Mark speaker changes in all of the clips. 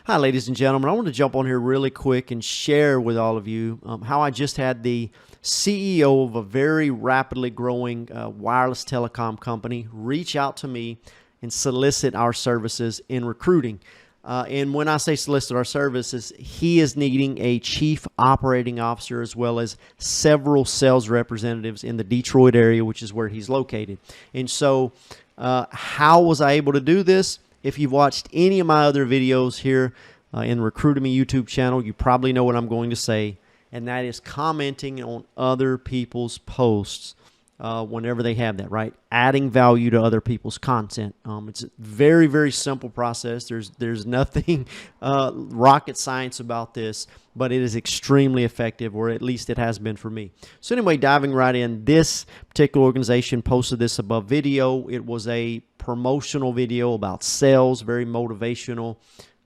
Speaker 1: Hi, ladies and gentlemen. I want to jump on here really quick and share with all of you how I just had the CEO of a very rapidly growing wireless telecom company reach out to me and solicit our services in recruiting. And when I say solicit our services, he is needing a chief operating officer as well as several sales representatives in the Detroit area, which is where he's located. And so how was I able to do this? If you've watched any of my other videos here in the Recruitemy YouTube channel, you probably know what I'm going to say, and that is commenting on other people's posts whenever they have that, right? Adding value to other people's content. It's a very, very simple process. There's nothing rocket science about this, but it is extremely effective, or at least it has been for me. So anyway, diving right in, this particular organization posted this above video. It was a promotional video about sales, very motivational.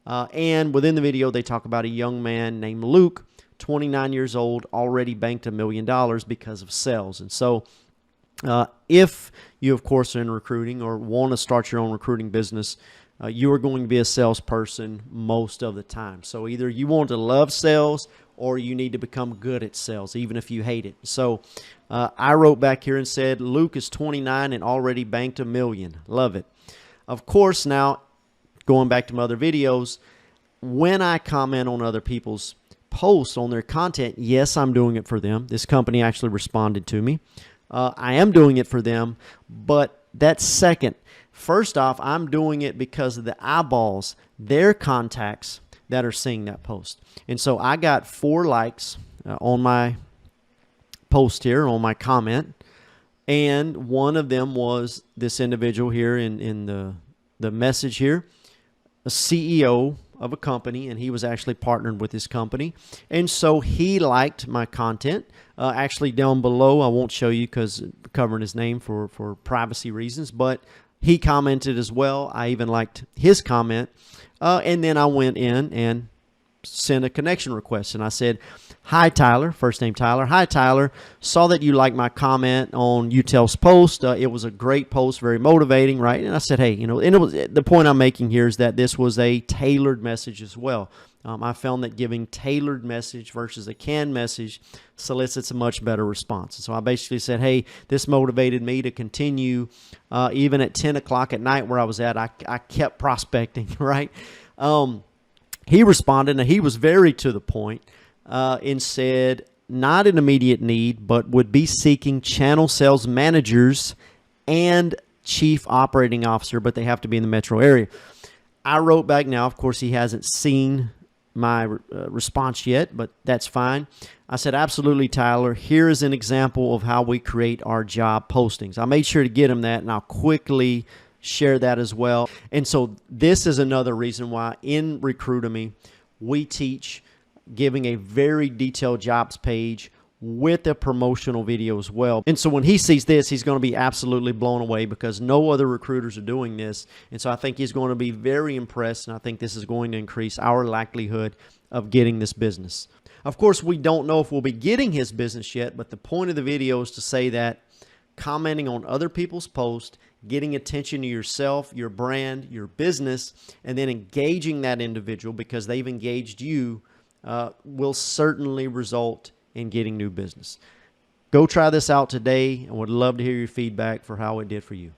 Speaker 1: And within the video, they talk about a young man named Luke, 29 years old, already banked $1 million because of sales. And so if you, of course, are in recruiting or want to start your own recruiting business, you are going to be a salesperson most of the time. So either you want to love sales or you need to become good at sales, even if you hate it. So I wrote back here and said, Luke is 29 and already banked $1 million. Love it. Of course, now, going back to my other videos, when I comment on other people's posts on their content, yes, I'm doing it for them. This company actually responded to me. I am doing it for them, but that's second. First off, I'm doing it because of the eyeballs, their contacts that are seeing that post. And so I got 4 likes on my post here, on my comment, and one of them was this individual here in the message here, a CEO of a company, and he was actually partnered with this company. And so he liked my content. Actually, down below, I won't show you because covering his name for privacy reasons, but he commented as well. I even liked his comment. And then I went in and sent a connection request. And I said, hi, Tyler, first name Tyler. Hi, Tyler. Saw that you liked my comment on UTEL's post. It was a great post, very motivating, right? And I said, hey, and it was, the point I'm making here is that this was a tailored message as well. I found that giving tailored message versus a canned message solicits a much better response. And so I basically said, hey, this motivated me to continue even at 10 o'clock at night where I was at. I kept prospecting, right? He responded, and he was very to the point, and said, not an immediate need, but would be seeking channel sales managers and chief operating officer, but they have to be in the metro area. I wrote back now. Of course, he hasn't seen my response yet, but that's fine. I said, absolutely, Tyler. Here is an example of how we create our job postings. I made sure to get him that, and I'll quickly share that as well. And so this is another reason why in Recruitemy we teach giving a very detailed jobs page with a promotional video as well. And so when he sees this, he's going to be absolutely blown away because no other recruiters are doing this. And so I think he's going to be very impressed, and I think this is going to increase our likelihood of getting this business. Of course, we don't know if we'll be getting his business yet, but the point of the video is to say that commenting on other people's posts, getting attention to yourself, your brand, your business, and then engaging that individual because they've engaged you will certainly result in getting new business. Go try this out today, and would love to hear your feedback for how it did for you.